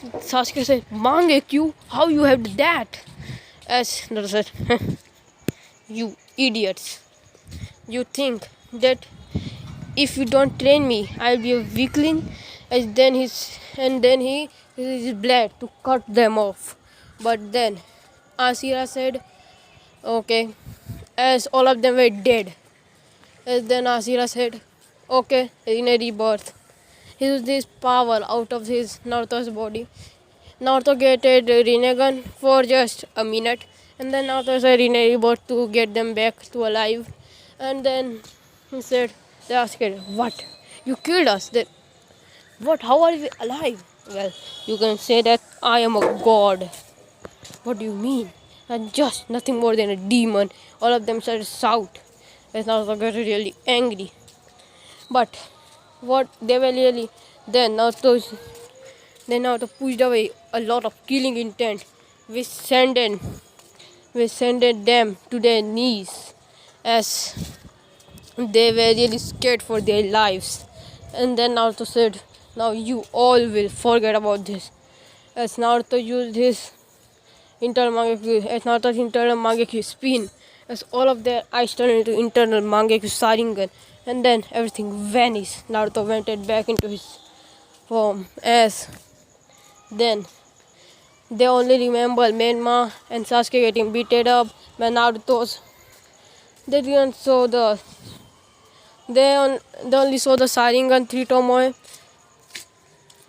Speaker 1: Sasuke said, Mangekyu, how you have that? As Naruto said, you idiots. You think that if you don't train me, I'll be a weakling? And then he uses his blade to cut them off. But then Ashira said, okay, as all of them were dead. And then Ashira said, okay, in a rebirth. He used this power out of his Naruto's body. Naruto get a Rinnegan for just a minute, and then Naruto said rebirth to get them back to alive. And then he said, they asked, what? You killed us? Then what? How are we alive? Well, you can say that I am a god. What do you mean? I'm just nothing more than a demon. All of them started to shout. As Naruto got really angry. But what they were really then Naruto pushed away a lot of killing intent, which sent them to their knees as they were really scared for their lives. And then Naruto said, now you all will forget about this. As Naruto used his Naruto's internal Mangekyou spin, as all of their eyes turned into internal Mangekyou Sharingan, and then everything vanished. Naruto went back into his form. As then they only remember Menma and Sasuke getting beaten up by Naruto's. They didn't show they only saw the Sharingan 3 Tomoe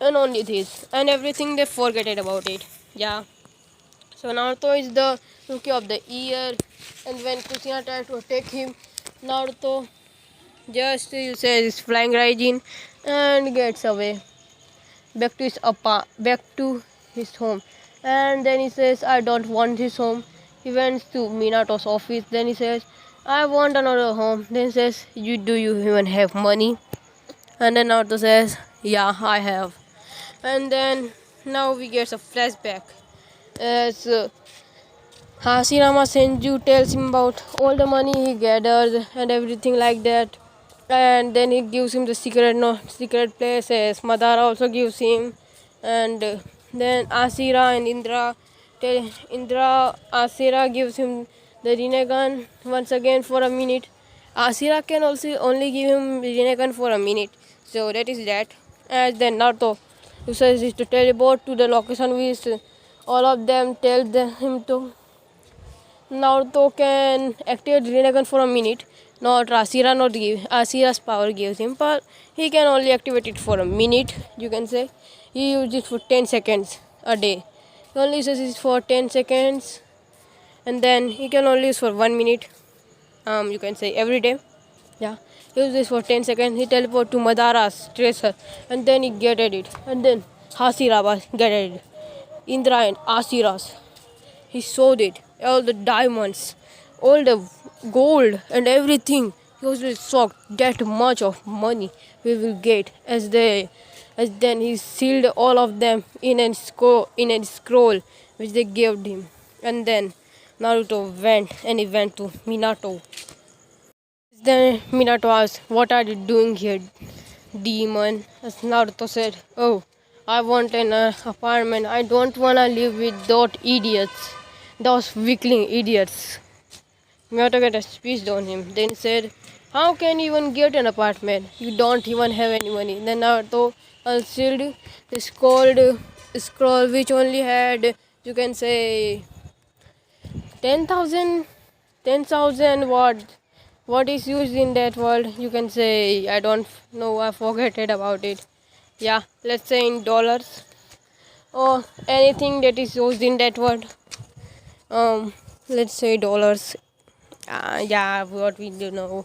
Speaker 1: and only this, and everything they forget about it. Yeah. So Naruto is the rookie of the year, and when Kushina tried to attack him, Naruto just uses flying Raijin and gets away back to his home. And then he says, I don't want his home. He went to Minato's office. Then he says, I want another home. Then he says, do you even have money? And then Naruto says, yeah, I have. And then now we get a flashback as Hashirama Senju tells him about all the money he gathered and everything like that. And then he gives him the secret place, as Madara also gives him. And then Ashira and Ashira gives him the Rinnegan once again for a minute. Ashira can also only give him Rinnegan for a minute, so that is that. As then Naruto uses to teleport to the location which all of them tell him to. Naruto can activate Rinnegan for a minute. Not Ashira's power gives him, but he can only activate it for a minute, you can say. He uses it for 10 seconds a day. He only uses it for 10 seconds, and then he can only use for 1 minute. you can say every day. Yeah, use this for 10 seconds. He teleport to Madara's tracer, and then he get at it, and then Hasiraba get at it. Indra and Asiras. He showed it, all the diamonds, all the gold and everything. He was really shocked that much of money we will get as then he sealed all of them in a scroll which they gave him. And then Naruto went to Minato. Then Minato asked, "What are you doing here, demon?" As Naruto said, "Oh, I want an apartment. I don't wanna live with those idiots, those weakling idiots." Minato got a speech on him. Then he said, "How can you even get an apartment? You don't even have any money." Then Naruto unsealed this cold scroll which only had, you can say, 10,000 10,000 what is used in that world, you can say, I don't know, I forget it about it. Yeah, let's say in dollars or anything that is used in that word. Let's say dollars. Yeah, what we do know,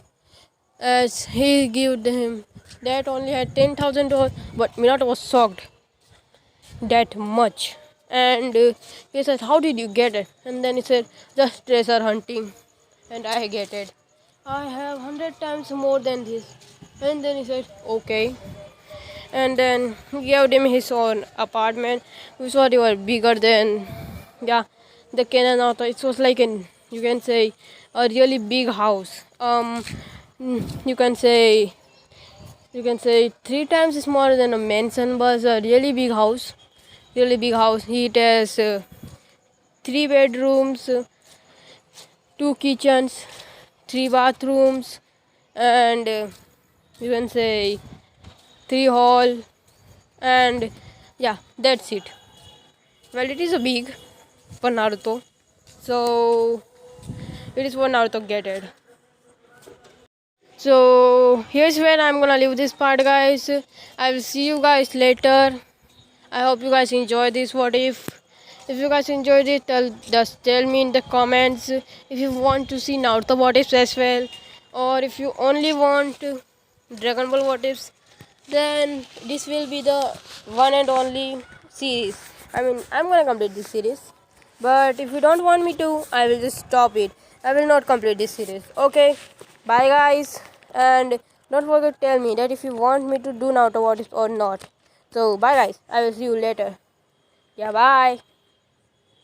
Speaker 1: as he gave him that only had $10,000, but Minato was shocked that much. And he said, "How did you get it?" And then he said, "Just treasure hunting, and I get it. I have 100 times more than this." And then he said, "Okay." And then he gave him his own apartment, which was even bigger than, yeah, the Kenan author. It was like an, you can say, a really big house. You can say, 3 times smaller than a mansion, but a really big house. Really big house. It has 3 bedrooms, 2 kitchens, 3 bathrooms, and you can say 3 hall, and yeah, that's it. Well, it is a big for Naruto, so it is what Naruto get it. So here's where I'm gonna leave this part, guys. I will see you guys later. I hope you guys enjoy this what if. If you guys enjoyed it, just tell me in the comments if you want to see Naruto what ifs as well, or if you only want Dragon Ball what ifs, then this will be the one and only series. I mean, I'm gonna complete this series, but if you don't want me to, I will just stop it. I will not complete this series. Okay, bye guys, and don't forget to tell me that if you want me to do Naruto what ifs or not. So bye guys, I will see you later. Yeah, bye.